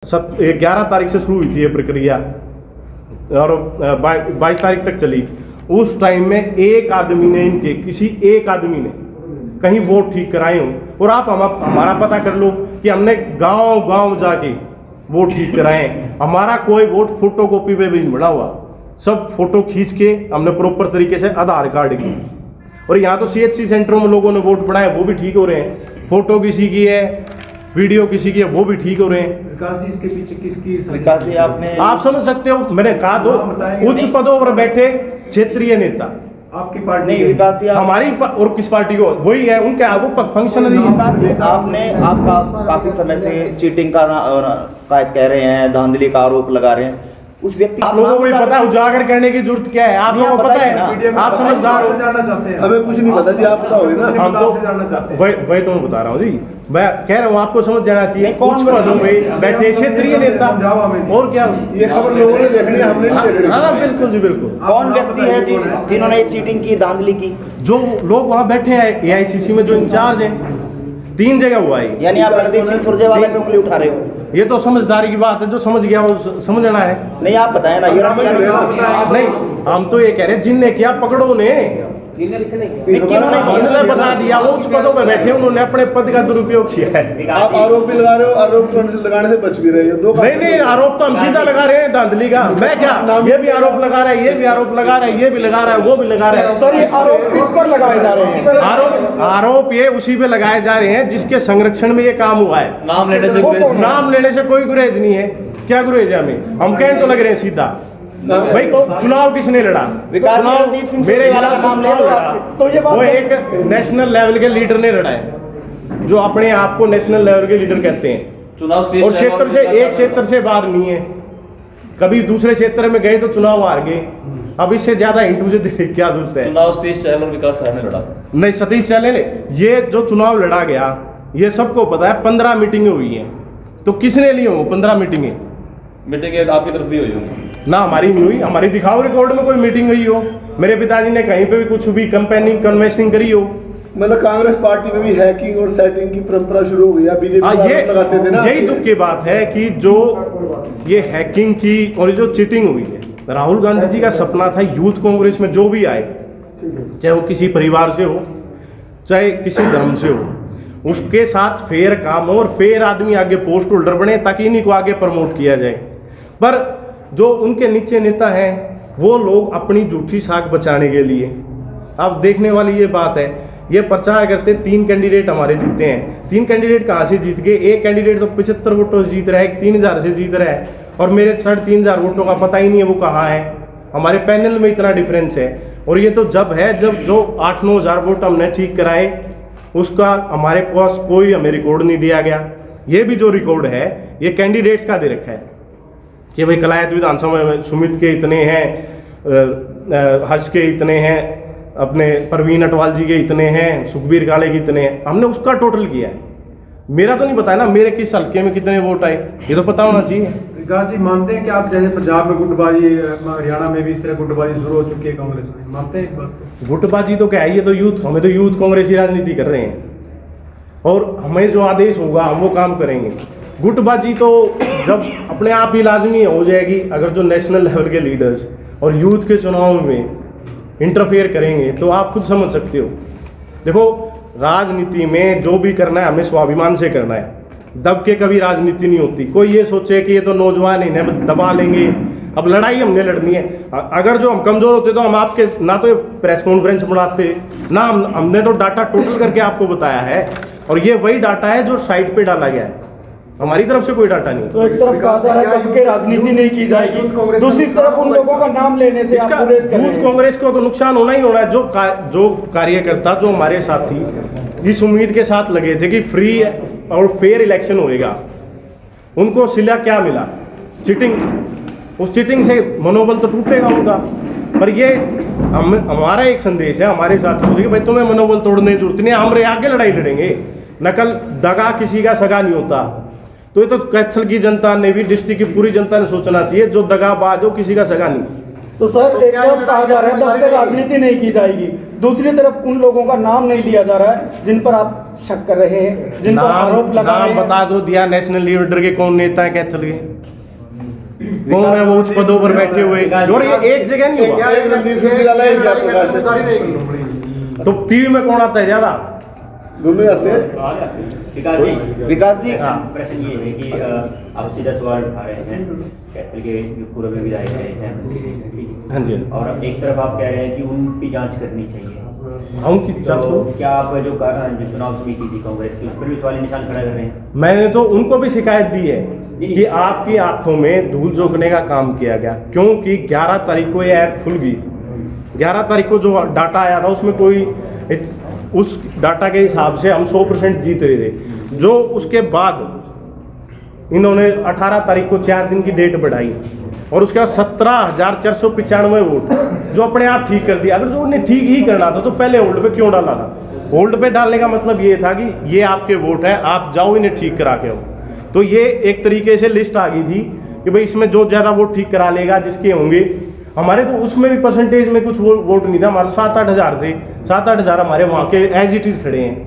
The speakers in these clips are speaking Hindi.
11 तारीख से शुरू हुई थी ये प्रक्रिया और 22 तारीख तक चली। उस टाइम में एक आदमी ने इनके किसी एक आदमी ने कहीं वोट ठीक कराए हों, और आप हमारा पता कर लो कि हमने गांव गांव जाके वोट ठीक कराए। हमारा कोई वोट फोटो कॉपी पे भी नहीं बना हुआ, सब फोटो खींच के हमने प्रॉपर तरीके से आधार कार्ड की। और यहाँ तो CHC सेंटरों में लोगों ने वोट पड़ाए, वो भी ठीक हो रहे हैं। फोटो किसी की है, वीडियो किसी की है, वो भी ठीक हो रहे हैं। विकास जी इसके पीछे किसकी? विकास जी आपने आप समझ सकते हो, मैंने कहा तो उच्च पदों पर बैठे क्षेत्रीय नेता आपकी पार्टी नहीं, विकास जी हमारी और किस पार्टी को वही है उनके वो फंक्शनरी। विकास जी आपका काफी समय से चीटिंग का कह रहे हैं, धांधली का आरोप लगा रहे हैं। उस व्यक्ति आप लोगों को भी पता है उजागर करने की जरूरत क्या है, आप लोगों को पता है, आप समझदार हो। जानना चाहते हैं? हमें कुछ नहीं पता जी, आप बताओगे ना। हम तो जानना चाहते हैं। वही तो मैं बता रहा हूँ जी, मैं कह रहा हूँ आपको समझ जाना चाहिए। नहीं, कौन उच्च पदों पे बैठे क्षेत्रीय नेता, और क्या ये खबर लोगों ने देखनी है, हमने नहीं देखनी। हाँ बिल्कुल जी बिल्कुल। कौन व्यक्ति है जी जिन्होंने ये चीटिंग की, धांधली की? जो लोग वहाँ बैठे हैं AICC में जो इंचार्ज हैं, 3 जगह हुआ है। यानी आप रणदीप सिंह सुरजेवाला पे उंगली उठा रहे हो? ये तो समझदारी की बात है, जो समझ गया वो समझना है। नहीं आप बताएं ना, ये नहीं हम तो ये कह रहे हैं जिनने किया पकड़ो उन्हें। उन्होंने बता दिया, वो उच्च पदों पे बैठे, उन्होंने अपने पद का दुरुपयोग किया है। आप आरोप भी लगा रहे हो, आरोप लगाने से बच भी रहे हो। दो नहीं आरोप तो हम सीधा लगा रहे हैं धांधली का। मैं क्या, ये भी आरोप लगा रहा है, ये भी आरोप लगा रहा है, ये भी लगा रहा है, वो भी लगा रहा है। सर ये आरोप किस पर लगाए जा रहे हैं? आरोप ये उसी पे लगाए जा रहे हैं जिसके संरक्षण में ये काम हुआ है। नाम लेने से कोई गुरेज नहीं है। क्या गुरेज है हमें? हम कहने तो लग रहे हैं सीधा। भाई चुनाव किसने लड़ा? रणदीप सिंह मेरे सुरजेवाला का नाम ले लो आप। तो ये बात वो एक नेशनल लेवल के लीडर ने लड़ा है, जो अपने आप को नेशनल लेवल के लीडर कहते हैं, चुनाव स्टेज और क्षेत्र से एक क्षेत्र से बाहर नहीं है। कभी दूसरे क्षेत्र में गए तो चुनाव हार गए। अब इससे ज्यादा हिंट मुझे क्या दूसरा है? चुनाव सतीश चहल और विकास साहब ने लड़ा। नहीं सतीश चहल ने, ये जो चुनाव लड़ा गया ये सबको पता है। 15 मीटिंगें हुई हैं, तो किसने ली हो 15 मीटिंगें? मीटिंग आपकी तरफ भी हुई होंगी ना हमारी नहीं हुई। हमारी दिखाओ रिकॉर्ड में कोई मीटिंग हुई हो। मेरे पिताजी ने कहीं पे भी कुछ भी कंपेनिंग कन्वेंसिंग करी हो। मतलब कांग्रेस पार्टी में भी हैकिंग और सेटिंग की परंपरा शुरू हो गई है। बीजेपी ये लगाते थे ना। यही दुख की बात है कि जो ये हैकिंग की और जो चीटिंग हुई है। राहुल गांधी जी का सपना था यूथ कांग्रेस में जो भी आए, चाहे वो किसी परिवार से हो, चाहे किसी धर्म से हो, उसके साथ फेयर काम हो और फेयर आदमी आगे पोस्ट होल्डर बने, ताकि इन्हीं को आगे प्रमोट किया जाए। पर जो उनके नीचे नेता हैं वो लोग अपनी झूठी साख बचाने के लिए, अब देखने वाली ये बात है, ये प्रचार करते 3 कैंडिडेट हमारे जीते हैं। 3 कैंडिडेट कहाँ से जीत गए? एक कैंडिडेट तो 75 वोटों से जीत रहा है, एक 3000 से जीत रहा है, और मेरे 3500 वोटों का पता ही नहीं है वो कहाँ है। हमारे पैनल में इतना डिफरेंस है। और ये तो जब जो 8-9 हज़ार वोट हमने ठीक कराए, उसका हमारे पास कोई हमें रिकॉर्ड नहीं दिया गया। ये भी जो रिकॉर्ड है ये कैंडिडेट्स का दे रखा है कि भाई कलायत विधानसभा में सुमित के इतने हैं, हर्ष के इतने हैं, अपने परवीन अटवाल जी के इतने हैं, सुखबीर काले के इतने हैं। हमने उसका टोटल किया है। मेरा तो नहीं बताया ना मेरे किस हल्के में कितने वोट आए, ये तो पता होना चाहिए। विकास जी मानते हैं कि आप जैसे पंजाब में गुटबाजी, हरियाणा में भी इस तरह गुटबाजी शुरू हो चुकी है कांग्रेस में, मानते हैं इस बात? गुटबाजी तो क्या है, ये तो हमें तो यूथ कांग्रेस की राजनीति कर रहे हैं, और हमें जो आदेश होगा हम वो काम करेंगे। गुटबाजी तो जब अपने आप ही लाजमी हो जाएगी अगर जो नेशनल लेवल के लीडर्स और यूथ के चुनाव में इंटरफेयर करेंगे, तो आप खुद समझ सकते हो। देखो राजनीति में जो भी करना है हमें स्वाभिमान से करना है, दब के कभी राजनीति नहीं होती। कोई ये सोचे कि ये तो नौजवान इन्हें दबा लेंगे, अब लड़ाई हमने लड़नी है। अगर जो हम कमजोर होते तो हम आपके ना तो प्रेस कॉन्फ्रेंस बनाते ना, हमने तो डाटा टोटल करके आपको बताया है, और ये वही डाटा है जो साइट पे डाला गया है, हमारी तरफ से कोई डाटा नहीं। तो एक तरफ कहा जा रहा है दब के राजनीति नहीं की जाएगी, दूसरी तरफ उन लोगों का नाम लेने से आप गुरेज कर रहे हैं। यूथ कांग्रेस को तो नुकसान होना ही होना है। जो कार्यकर्ता, जो हमारे साथी इस उम्मीद के साथ लगे थे कि फ्री और फेयर इलेक्शन होएगा, उनको सिला क्या मिला? चीटिंग। उस चीटिंग से मनोबल तो टूटेगा उनका। पर ये हमारा एक संदेश है हमारे साथियों से कि भाई तुम्हें मनोबल तोड़ने की जरूरत नहीं है, हम आगे लड़ाई लड़ेंगे। नकल दगा किसी का सगा नहीं होता। तो ये तो कैथल की जनता ने भी, डिस्ट्रिक्ट की पूरी जनता ने सोचना चाहिए, जो दगाबाज हो किसी का सगा नहीं। तो सर एक तरफ कहा जा रहा है दब तक राजनीति नहीं की जाएगी, दूसरी तरफ उन लोगों का नाम नहीं लिया जा रहा है जिन पर आप शक कर रहे हैं, जिन पर आरोप लगा रहे नाम हैं। बता दो दिया नेशनल लीडर के कौन नेता है कैथल के, कौन है वो उच्च पदों पर बैठे हुए, और ये एक जगह नहीं हुआ। एक रणदीप सुरजेवाला ही जयप्रकाश तो टीवी में कौन आता है ज्यादा? दोनों ही आते हैं। विकास जी हाँ। प्रश्न ये है कि आप सीधा सवाल उठा रहे हैं कैथल के जो पूर्व में विधायक रहे हैं, हाँ जी, और एक तरफ आप कह रहे हैं कि उनकी जांच करनी चाहिए, हाँ उनकी जांच तो करो। क्या आप जो चुनाव समिति थी कांग्रेस की उस पर भी सवाल निशान खड़ा कर रहे हैं? मैंने तो उनको भी शिकायत दी है कि आपकी आंखों में धूल झोंकने का काम किया गया, क्योंकि 11 तारीख को ये ऐप खुल गई। 11 तारीख को जो डाटा आया था उसमें कोई उस डाटा के हिसाब से हम 100% जीत रहे थे, जो उसके बाद इन्होंने 18 तारीख को 4 दिन की डेट बढ़ाई और उसके बाद 17,495 वोट जो अपने आप ठीक कर दिया। अगर जो उन्हें ठीक ही करना था तो पहले होल्ड पे क्यों डाला था? होल्ड पे डालने का मतलब ये था कि ये आपके वोट है, आप जाओ इन्हें ठीक करा के आओ। तो ये एक तरीके से लिस्ट आ गई थी कि भाई इसमें जो ज़्यादा वोट ठीक करा लेगा जिसके होंगे। हमारे तो उसमें भी परसेंटेज में कुछ वोट नहीं था, हमारे 7-8 हज़ार थे, 7-8 हज़ार हमारे वहाँ के एज इट इज़ खड़े हैं,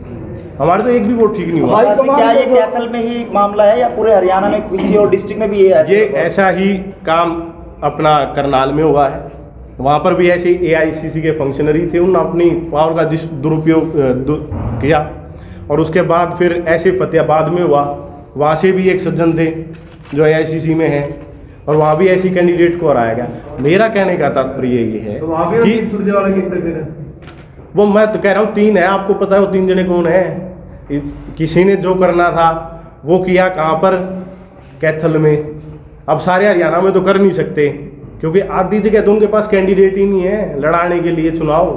हमारे तो एक भी वोट ठीक नहीं हुआ। विकास जी, क्या ये कैथल में ही मामला है या पूरे हरियाणा में किसी और डिस्ट्रिक्ट में भी ये ऐसा ही काम अपना करनाल में हुआ है, वहाँ पर भी ऐसे AICC के फंक्शनरी थे, उन्होंने अपनी पावर का दुरुपयोग किया। और उसके बाद फिर ऐसे फतेहाबाद में हुआ, वहाँ से भी एक सज्जन थे जो AICC में है और वहाँ भी ऐसी कैंडिडेट को हराया गया। मेरा कहने का तात्पर्य ये है तो वहाँ भी रणदीप सुरजेवाला की इंटरव्यू है। वो मैं तो कह रहा हूँ 3 है, आपको पता है वो 3 जने कौन है? किसी ने जो करना था वो किया, कहाँ पर? कैथल में। अब सारे हरियाणा में तो कर नहीं सकते क्योंकि आधी जगह तो उनके पास कैंडिडेट ही नहीं है लड़ाने के लिए चुनाव,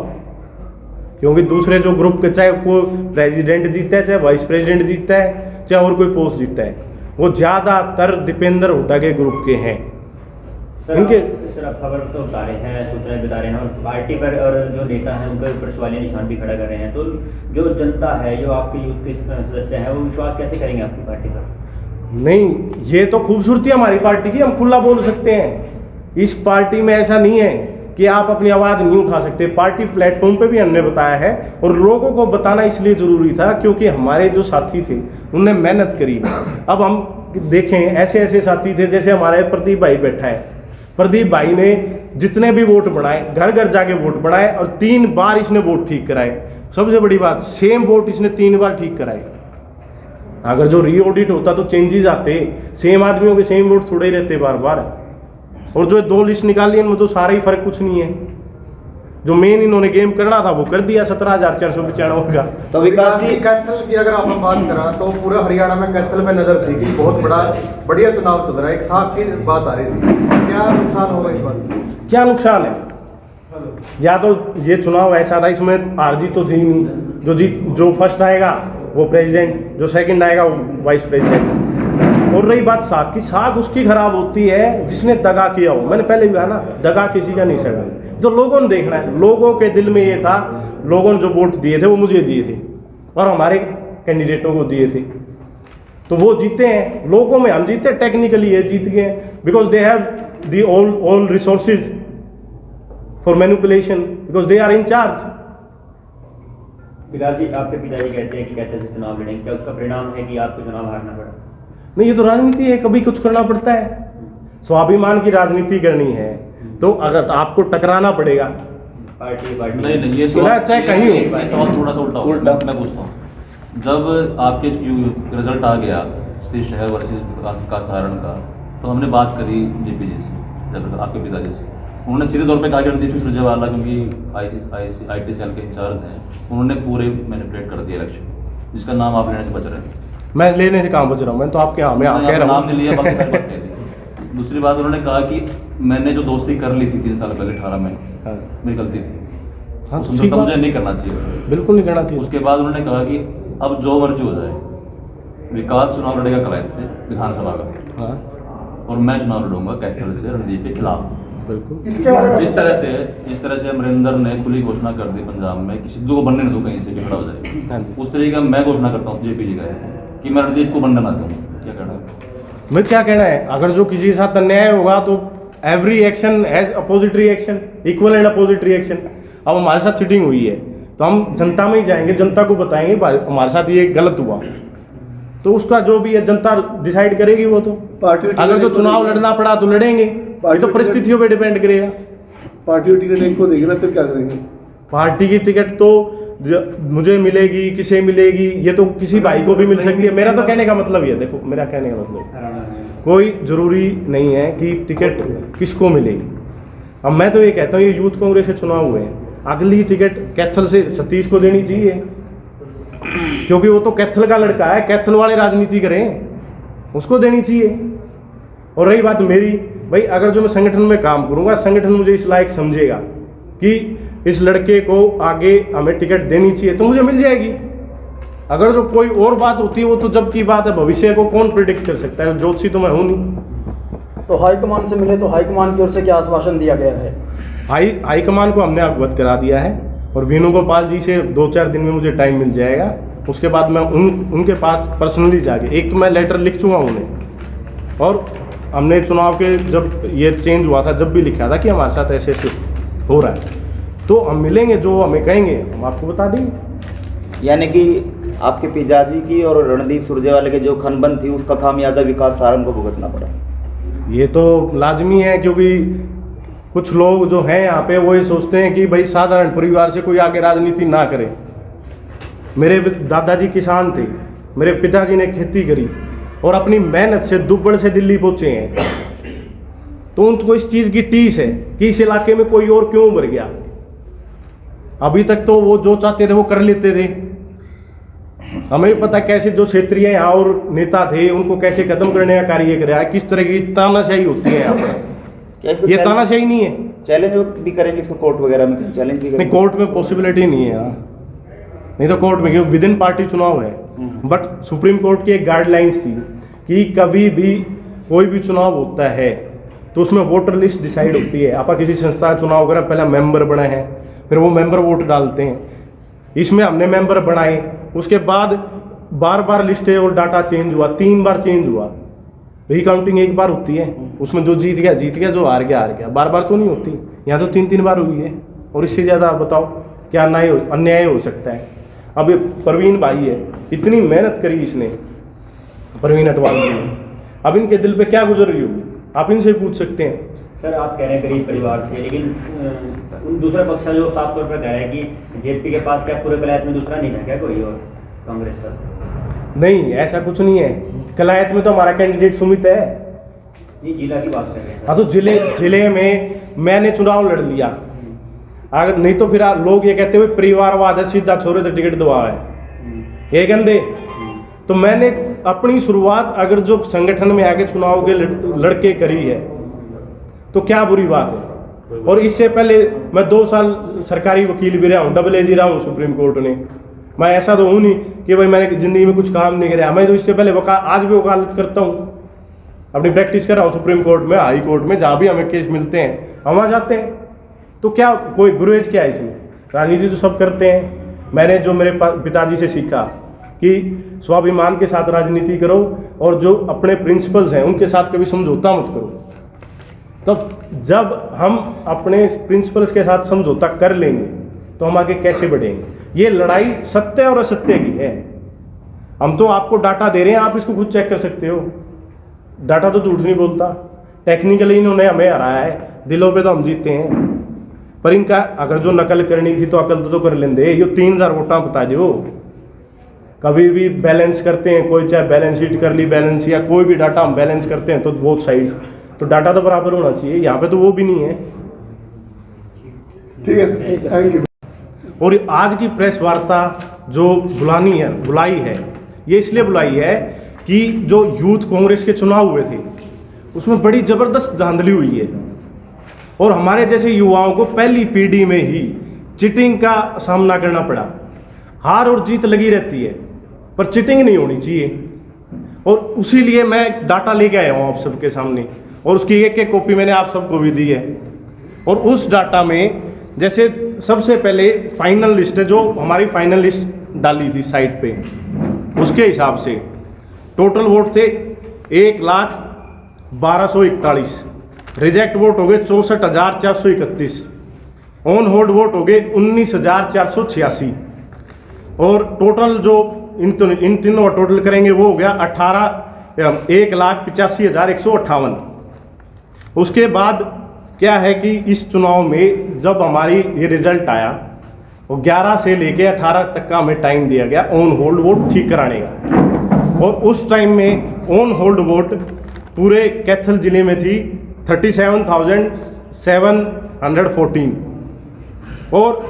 क्योंकि दूसरे जो ग्रुप के चाहे वो प्रेसिडेंट जीतता है, चाहे वाइस प्रेसिडेंट जीतता है, चाहे और कोई पोस्ट जीतता है, वो ज़्यादातर दीपेंद्र हुड्डा के ग्रुप के हैं। इनके सर आप खबर तो बता रहे हैं, सूचनाएं बता रहे हैं और पार्टी पर और जो नेता हैं उनके ऊपर सवालिया निशान भी खड़ा कर रहे हैं, तो जो जनता है, जो आपके यूथ के सदस्य हैं, वो विश्वास कैसे करेंगे आपकी पार्टी पर? नहीं, ये तो खूबसूरती है हमारी पार्टी की, हम खुला बोल सकते हैं। इस पार्टी में ऐसा नहीं है कि आप अपनी आवाज़ नहीं उठा सकते। पार्टी प्लेटफॉर्म पे भी हमने बताया है और लोगों को बताना इसलिए ज़रूरी था क्योंकि हमारे जो साथी थे उनने मेहनत करी। अब हम देखें ऐसे ऐसे साथी थे, जैसे हमारे प्रदीप भाई बैठा है, प्रदीप भाई ने जितने भी वोट बढ़ाए, घर घर जाके वोट बढ़ाए और 3 बार इसने वोट ठीक कराए। सबसे बड़ी बात, सेम वोट इसने 3 बार ठीक कराए। अगर जो री ऑडिट होता तो चेंजेस आते, सेम आदमियों के सेम वोट थोड़े ही रहते बार बार। और जो 2 लिस्ट निकाली इनमें तो सारा ही फर्क कुछ नहीं है। जो मेन इन्होंने गेम करना था वो कर दिया 17,495 का। तो विकास जी, कैथल की अगर आप बात करा तो पूरे हरियाणा में कैथल पे नजर थी कि बहुत बढ़िया चुनाव चल रहा है, एक साफ की बात आ रही थी, क्या नुकसान होगा इस बात? क्या नुकसान है? या तो ये चुनाव ऐसा था इसमें हार जीत तो थी नहीं, जो फर्स्ट आएगा वो प्रेसिडेंट, जो सेकंड आएगा वो वाइस प्रेसिडेंट। और रही बात साख की, साख उसकी खराब होती है जिसने दगा किया हो। मैंने पहले भी कहा ना, दगा किसी का नहीं सगा, जो लोगों ने देखना है। लोगों के दिल में ये था, लोगों ने जो वोट दिए थे वो मुझे दिए थे और हमारे कैंडिडेटों को दिए थे, तो वो जीते हैं। लोगों में हम जीते, टेक्निकली ये जीत गए because they have the all resources for manipulation because they are in charge. Vikas ji, आपके पिताजी कहते हैं कि कैथल से चुनाव लड़ेंगे, क्या उसका परिणाम है कि आपको चुनाव हारना पड़ा? नहीं, ये तो राजनीति है, कभी कुछ करना पड़ता है। स्वाभिमान की राजनीति करनी है तो अगर आपको टकराना पड़ेगा। पार्टी नहीं ये चाहे कहीं हो। ये सवाल थोड़ा सा उल्टा होगा। मैं पूछता हूँ, जब आपके रिजल्ट आ गया सतीश शहर वर्सेस का सारण का, तो हमने बात करी जेपी जी से, जब आपके पिताजी से, उन्होंने सीधे तौर पे कहा कि रणदीप सुरजेवाला क्योंकि IT सेल के इंचार्ज हैं, उन्होंने पूरे मैनिपुलेट कर दिया इलेक्शन, जिसका नाम आप लेने से बच रहे हैं। मैं लेने से कहाँ बच रहा हूँ? मैं तो आपके यहाँ में कह रहा नाम नहीं लिया, बाकी सारी हूँ। बात कह दी। दूसरी बात, उन्होंने कहा कि मैंने जो दोस्ती कर ली थी 3 साल पहले 18 में, हाँ। मेरी गलती थी, हाँ, उस ठीक समझौता बात। मुझे नहीं करना चाहिए। बिल्कुल नहीं करना चाहिए। उसके बाद उन्होंने कहा कि अब जो मर्जी हो जाए, विकास चुनाव लड़ेगा कलैत से विधानसभा का, हाँ, और मैं चुनाव लड़ूंगा कैथल से रणदीप के खिलाफ। बिल्कुल। जिस तरह से अमरिंदर ने खुली घोषणा कर दी पंजाब में कि सिद्धू को बनने न दो कहीं से भी खड़ा हो हाँ जाए, जी। उस तरीके का मैं घोषणा करता हूँ JP जी का कि मैं रणदीप को बनने ना दूँ। क्या कहना है? मैं क्या कहना है, अगर जो किसी के साथ अन्याय होगा तो every action has opposite reaction, equal and opposite reaction. अब हमारे साथ चीटिंग हुई है तो हम जनता में ही जाएंगे, जनता को बताएंगे भाई हमारे साथ ये गलत हुआ, तो उसका जो भी है जनता डिसाइड करेगी। वो तो पार्टी अगर जो चुनाव लड़ना पड़ा तो लड़ेंगे, ये तो परिस्थितियों पे डिपेंड करेगा। पार्टी टिकट एक को देगी ना, फिर क्या करेंगे? पार्टी की टिकट तो मुझे मिलेगी, किसे मिलेगी, ये तो किसी भाई को भी मिल सकती है। मेरा तो कहने का मतलब ये, देखो मेरा कहने का मतलब कोई जरूरी नहीं है कि टिकट किसको मिलेगी। अब मैं तो ये कहता हूँ ये यूथ कांग्रेस के चुनाव हुए हैं, अगली टिकट कैथल से सतीश को देनी चाहिए, क्योंकि वो तो कैथल का लड़का है, कैथल वाले राजनीति करें, उसको देनी चाहिए। और रही बात मेरी, भाई अगर जो मैं संगठन में काम करूंगा, संगठन मुझे इस लायक समझेगा कि इस लड़के को आगे हमें टिकट देनी चाहिए, तो मुझे मिल जाएगी। अगर जो कोई और बात होती है वो तो जब की बात है, भविष्य को कौन प्रिडिक्ट कर सकता है, ज्योतिषी तो मैं हूं नहीं। तो हाईकमान से मिले तो हाईकमान की ओर से क्या आश्वासन दिया गया है? हाईकमान को हमने अवगत करा दिया है और वेणुगोपाल जी से 2-4 दिन में मुझे टाइम मिल जाएगा। उसके बाद मैं उनके पास पर्सनली जाके एक तो मैं लेटर लिख चुका हूँ उन्हें, और हमने चुनाव के जब ये चेंज हुआ था जब भी लिखा था कि हमारे साथ ऐसे ऐसे हो रहा है, तो हम मिलेंगे, जो हमें कहेंगे हम आपको बता देंगे। यानी कि आपके पिताजी की और रणदीप सुरजेवाला के जो खनबन थी उसका खामियाजा विकास सारंग को भुगतना पड़ा। ये तो लाजमी है, क्योंकि कुछ लोग जो हैं यहाँ पे वो ये सोचते हैं कि भाई साधारण परिवार से कोई आके राजनीति ना करे। मेरे दादाजी किसान थे, मेरे पिताजी ने खेती करी और अपनी मेहनत से दुब्बड़ से दिल्ली पहुंचे हैं, तो उनको इस चीज़ की टीस है कि इस इलाके में कोई और क्यों उभर गया। अभी तक तो वो जो चाहते थे वो कर लेते थे। हमें भी पता कैसे जो क्षेत्रीय यहाँ और नेता थे उनको कैसे खत्म करने का कार्य कर रहा है, किस तरह की तानाशाही होती है यहाँ पर। ये तानाशाही नहीं है। चैलेंज भी करेंगे इसको कोर्ट वगैरह में, चैलेंज भी नहीं, कोर्ट में पॉसिबिलिटी नहीं है यहाँ, नहीं तो कोर्ट में, क्योंकि विद इन पार्टी चुनाव है। बट सुप्रीम कोर्ट की एक गाइडलाइंस थी कि कभी भी कोई भी चुनाव होता है तो उसमें वोटर लिस्ट डिसाइड होती है। आप किसी संस्था का चुनाव करें, पहले मेंबर बने हैं, फिर वो मेंबर वोट डालते हैं। इसमें हमने मेंबर बनाए, उसके बाद बार बार लिस्टें और डाटा चेंज हुआ, 3 बार चेंज हुआ। रिकाउंटिंग एक बार होती है, उसमें जो जीत गया जीत गया, जो हार गया, बार बार तो नहीं होती। यहाँ तो 3-3 बार हुई है, और इससे ज़्यादा बताओ क्या अन्याय हो सकता है। अब ये प्रवीण भाई है, इतनी मेहनत करी इसने, प्रवीण अटवाल जी ने, अब इनके दिल पे क्या गुजर रही होगी आप इनसे पूछ सकते हैं। सर आप कह रहे हैं गरीब परिवार से, लेकिन उन दूसरा पक्ष जो साफ तौर पर कह रहा है कि जेपी के पास क्या पूरे कलायत में दूसरा नहीं था क्या कोई और कांग्रेस का? नहीं, ऐसा कुछ नहीं है। कलायत में तो हमारा कैंडिडेट सुमित है। जी, जिला की बात कर रहे हैं। हाँ, तो जिले में मैंने चुनाव लड़ लिया, अगर नहीं तो फिर लोग ये कहते हुए परिवारवाद है, सीधा छोरे तो टिकट दबा है, ये गंदे। तो मैंने अपनी शुरुआत अगर जो संगठन में आके चुनाव के लड़के करी है तो क्या बुरी बात है। और इससे पहले मैं 2 साल सरकारी वकील भी रहा हूँ, AAG रहा हूँ सुप्रीम कोर्ट ने। मैं ऐसा तो हूँ नहीं कि भाई मैंने जिंदगी में कुछ काम नहीं कराया। मैं तो इससे पहले आज भी वकालत करता हूँ, अपनी प्रैक्टिस कर रहा हूँ सुप्रीम कोर्ट में, हाई कोर्ट में, जहाँ भी हमें केस मिलते हैं हम वहाँ जाते हैं। तो क्या कोई गुरेज क्या है इसमें? राजनीति तो सब करते हैं। मैंने जो मेरे पिताजी से सीखा कि स्वाभिमान के साथ राजनीति करो और जो अपने प्रिंसिपल्स हैं उनके साथ कभी समझौता मत करो। तब जब हम अपने प्रिंसिपल्स के साथ समझौता कर लेंगे तो हम आगे कैसे बढ़ेंगे। ये लड़ाई सत्य और असत्य की है। हम तो आपको डाटा दे रहे हैं, आप इसको खुद चेक कर सकते हो। डाटा तो झूठ नहीं बोलता। टेक्निकली इन्होंने हमें हराया है, दिलों पे तो हम जीते हैं, पर इनका अगर जो नकल करनी थी तो अकल तो कर लेंगे। ये 3000 वोटा बता दो। कभी भी बैलेंस करते हैं, कोई चाहे बैलेंस शीट कर ली, बैलेंस या कोई भी डाटा हम बैलेंस करते हैं तो बोथ साइड्स, तो डाटा तो बराबर होना चाहिए। यहाँ पे तो वो भी नहीं है। ठीक है, थैंक यू। और आज की प्रेस वार्ता जो बुलाई है, ये इसलिए बुलाई है कि जो यूथ कांग्रेस के चुनाव हुए थे उसमें बड़ी जबरदस्त धांधली हुई है, और हमारे जैसे युवाओं को पहली पीढ़ी में ही चिटिंग का सामना करना पड़ा। हार और जीत लगी रहती है, पर चिटिंग नहीं होनी चाहिए। और उसी लिए मैं डाटा लेके आया हूँ आप सबके सामने, और उसकी एक कॉपी मैंने आप सबको भी दी है। और उस डाटा में जैसे सबसे पहले फाइनल लिस्ट है, जो हमारी फाइनल लिस्ट डाली थी साइट पे, उसके हिसाब से टोटल वोट थे 1,12,41। रिजेक्ट वोट हो गए 64,431, ऑन होल्ड वोट हो गए 19,486 और टोटल जो इन तीनों का टोटल करेंगे वो हो गया 1,85,158। उसके बाद क्या है कि इस चुनाव में जब हमारी ये रिजल्ट आया वो 11 से लेके 18 तक का हमें टाइम दिया गया ऑन होल्ड वोट ठीक कराने का, और उस टाइम में ऑन होल्ड वोट पूरे कैथल जिले में थी 37,714। और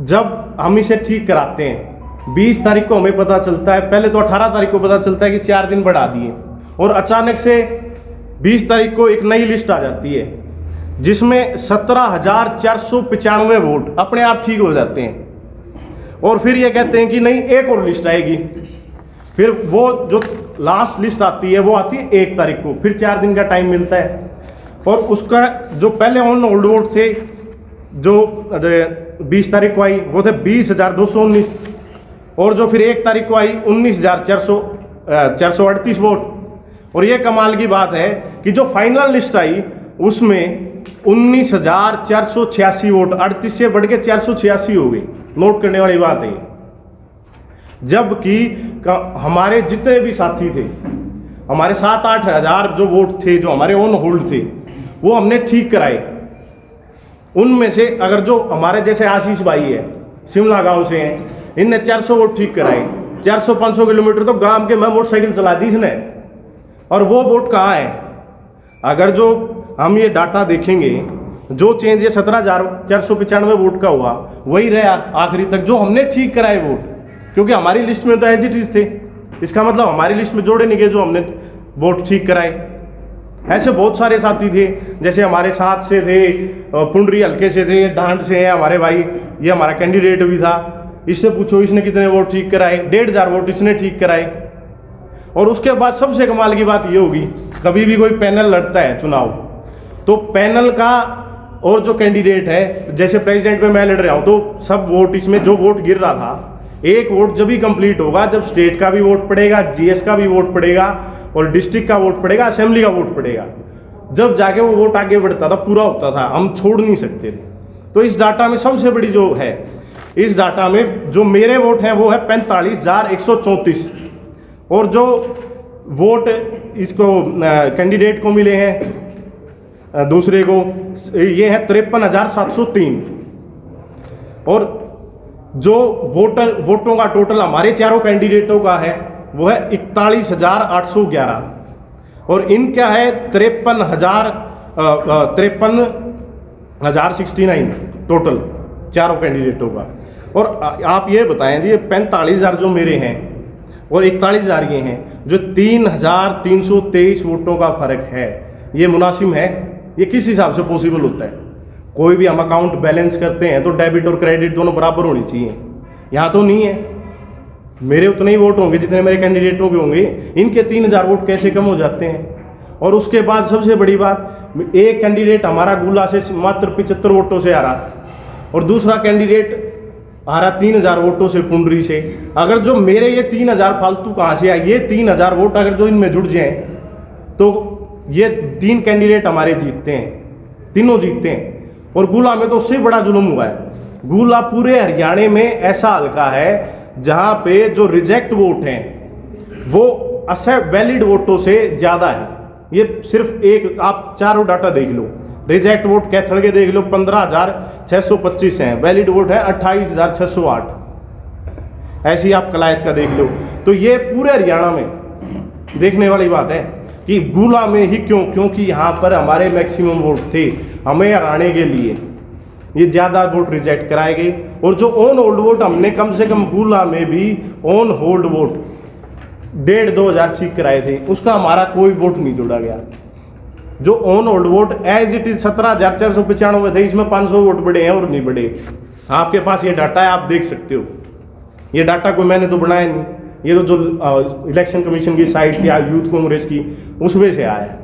जब हम इसे ठीक कराते हैं 20 तारीख को हमें पता चलता है, पहले तो 18 तारीख को पता चलता है कि 4 दिन बढ़ा दिए, और अचानक से 20 तारीख को एक नई लिस्ट आ जाती है जिसमें 17,495 वोट अपने आप ठीक हो जाते हैं। और फिर ये कहते हैं कि नहीं एक और लिस्ट आएगी, फिर वो जो लास्ट लिस्ट आती है वो आती है 1 तारीख को, फिर 4 दिन का टाइम मिलता है। और उसका जो पहले ऑन होल्ड वोट थे जो 20 तारीख को आई वो थे 20,219, और जो फिर 1 तारीख को आई 19,438 वोट। और ये कमाल की बात है कि जो फाइनल लिस्ट आई उसमें 19,486 वोट, 38 से बढ़ के 486 हो गई। नोट करने वाली बात है। जबकि हमारे जितने भी साथी थे, हमारे 7-8 हज़ार जो वोट थे जो हमारे ऑन होल्ड थे वो हमने ठीक कराए। उनमें से अगर जो हमारे जैसे आशीष भाई है शिमला गांव से हैं, इनने 400 वोट ठीक कराए। 400-500 किलोमीटर तो गांव के मैं मोटरसाइकिल चला दी इसने, और वो वोट कहाँ है? अगर जो हम ये डाटा देखेंगे, जो चेंज ये 17,495 वोट का हुआ वही रहा आखिरी तक जो हमने ठीक कराए वोट, क्योंकि हमारी लिस्ट में तो एज इट इज थे। इसका मतलब हमारी लिस्ट में जोड़े नहीं गए जो हमने वोट ठीक कराए। ऐसे बहुत सारे साथी थे, जैसे हमारे साथ से थे पुंडरी हल्के से थे, डांड से हैं हमारे भाई, ये हमारा कैंडिडेट भी था। इससे पूछो इसने कितने वोट ठीक कराए, 1,500 वोट इसने ठीक कराए। और उसके बाद सबसे कमाल की बात ये होगी, कभी भी कोई पैनल लड़ता है चुनाव तो पैनल का और जो कैंडिडेट है, जैसे प्रेसिडेंट में मैं लड़ रहा हूँ तो सब वोट इसमें जो वोट गिर रहा था, एक वोट जब ही कंप्लीट होगा जब स्टेट का भी वोट पड़ेगा, जीएस का भी वोट पड़ेगा और डिस्ट्रिक्ट का वोट पड़ेगा, असेंबली का वोट पड़ेगा, जब जाके वो वोट आगे बढ़ता था, पूरा होता था, हम छोड़ नहीं सकते थे। तो इस डाटा में सबसे बड़ी जो है, इस डाटा में जो मेरे वोट हैं वो है 45,134, और जो वोट इसको कैंडिडेट को मिले हैं दूसरे को ये है 53,703, और जो वोटों का टोटल हमारे चारों कैंडिडेटों का है वो है 41,811, और इनका है 53,069 टोटल चारों कैंडिडेटों का। और आप ये बताएं जी, ये 45,000 जो मेरे हैं और 41,000 ये हैं, जो 3,323 वोटों का फर्क है, ये मुनासिब है? ये किस हिसाब से पॉसिबल होता है? कोई भी हम अकाउंट बैलेंस करते हैं तो डेबिट और क्रेडिट दोनों बराबर होनी चाहिए, यहाँ तो नहीं है। मेरे उतने ही वोट होंगे जितने मेरे कैंडिडेटों के होंगे, इनके 3,000 वोट कैसे कम हो जाते हैं? और उसके बाद सबसे बड़ी बात, एक कैंडिडेट हमारा गुला से मात्र 75 वोटों से आ रहा, और दूसरा कैंडिडेट आ रहा 3,000 वोटों से पुंडरी से। अगर जो मेरे ये 3,000 फालतू कहाँ से आए, ये 3,000 वोट अगर जो इनमें जुड़ जाएं तो ये 3 कैंडिडेट हमारे जीतते हैं, तीनों जीतते हैं। और गुला में तो उससे बड़ा जुल्म हुआ है। गुला पूरे हरियाणा में ऐसा हल्का है जहां पे जो रिजेक्ट वोट हैं वो वैलिड वोटों से ज़्यादा है। ये सिर्फ एक आप चारों डाटा देख लो, रिजेक्ट वोट कैथल के देख लो 15,625 हैं, वैलिड वोट है 28,608। ऐसी आप कलायत का देख लो। तो ये पूरे हरियाणा में देखने वाली बात है कि गुला में ही क्यों, क्योंकि यहाँ पर हमारे मैक्सिमम वोट थे, हमें हराने के लिए ये ज़्यादा वोट रिजेक्ट कराए गए। और जो ऑन होल्ड वोट हमने कम से कम गुला में भी ऑन होल्ड वोट 1,500-2 हज़ार ठीक कराए थे, उसका हमारा कोई वोट नहीं जोड़ा गया। जो on hold vote as it is 17,495 थे, इसमें 500 वोट बढ़े हैं और नहीं बढ़े। आपके पास ये डाटा है, आप देख सकते हो। ये डाटा कोई मैंने तो बनाया नहीं, ये तो जो इलेक्शन कमीशन की साइट थी यूथ कांग्रेस की, उसमें से आया है।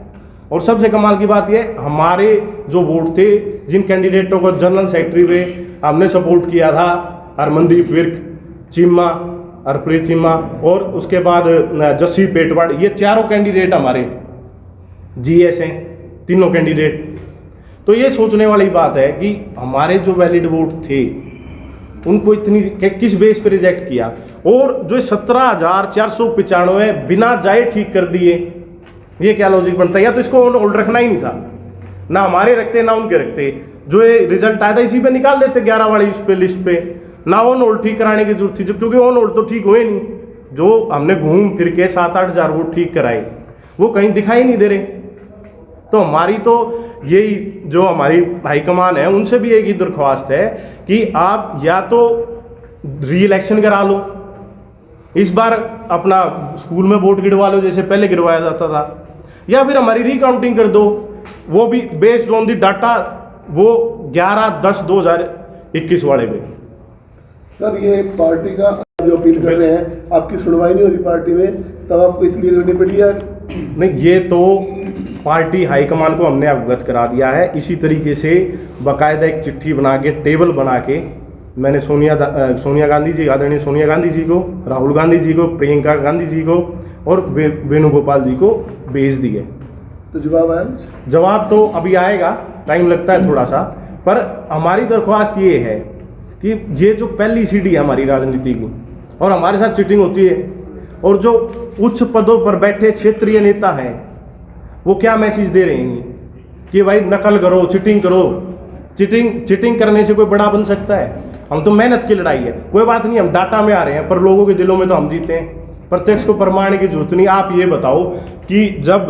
और सबसे कमाल की बात ये, हमारे जो वोट थे, जिन कैंडिडेटों को जनरल सेक्रेटरी में हमने सपोर्ट किया था, हरमनदीप विर्क, चीमा, हरप्रीत चीमा और उसके बाद जस्सी पेटवाड़, ये चारों कैंडिडेट हमारे जीएस हैं, तीनों कैंडिडेट। तो ये सोचने वाली बात है कि हमारे जो वैलिड वोट थे उनको इतनी किस बेस पे रिजेक्ट किया, और जो 17,495 बिना जाए ठीक कर दिए, ये क्या लॉजिक बनता है? या तो इसको ऑन होल्ड रखना ही नहीं था, ना हमारे रखते ना उनके रखते, जो ये रिजल्ट आया था इसी पे निकाल देते 11 वाली इस पे लिस्ट पे, ना ऑन होल्ड ठीक कराने की जरूरत थी, जब क्योंकि ऑन होल्ड तो ठीक हुए नहीं। जो हमने घूम फिर के 7-8 हज़ार वोट ठीक कराए वो कहीं दिखाई नहीं दे रहे। तो हमारी तो यही जो हमारी हाईकमान है उनसे भी एक ही दरख्वास्त है कि आप या तो री इलेक्शन करा लो, इस बार अपना स्कूल में वोट गिरवा लो जैसे पहले गिरवाया जाता था, या फिर हमारी रिकाउंटिंग कर दो, वो भी बेस्ड ऑन दी डाटा, वो 11/10/2021 वाले पे। सर ये पार्टी का जो अपील कर रहे हैं, आपकी सुनवाई नहीं हो रही पार्टी में, तब आपको इसलिए करनी पड़ी है? नहीं, ये तो पार्टी हाईकमान को हमने अवगत करा दिया है। इसी तरीके से बाकायदा एक चिट्ठी बना के, टेबल बना के मैंने सोनिया गांधी जी, आदरणीय सोनिया गांधी जी को, राहुल गांधी जी को, प्रियंका गांधी जी को और वेणुगोपाल जी को भेज दिए। तो जवाब आया? जवाब तो अभी आएगा, टाइम लगता है थोड़ा सा, पर हमारी दरख्वास्त ये है कि ये जो पहली सीढ़ी है हमारी राजनीति की, और हमारे साथ चीटिंग होती है, और जो उच्च पदों पर बैठे क्षेत्रीय नेता हैं वो क्या मैसेज दे रहे हैं कि भाई नकल करो, चीटिंग करो। चीटिंग करने से कोई बड़ा बन सकता है? हम तो मेहनत की लड़ाई है, कोई बात नहीं, हम डाटा में आ रहे हैं, पर लोगों के दिलों में तो हम जीते हैं। प्रत्यक्ष को प्रमाण की जरूरत नहीं। आप ये बताओ कि जब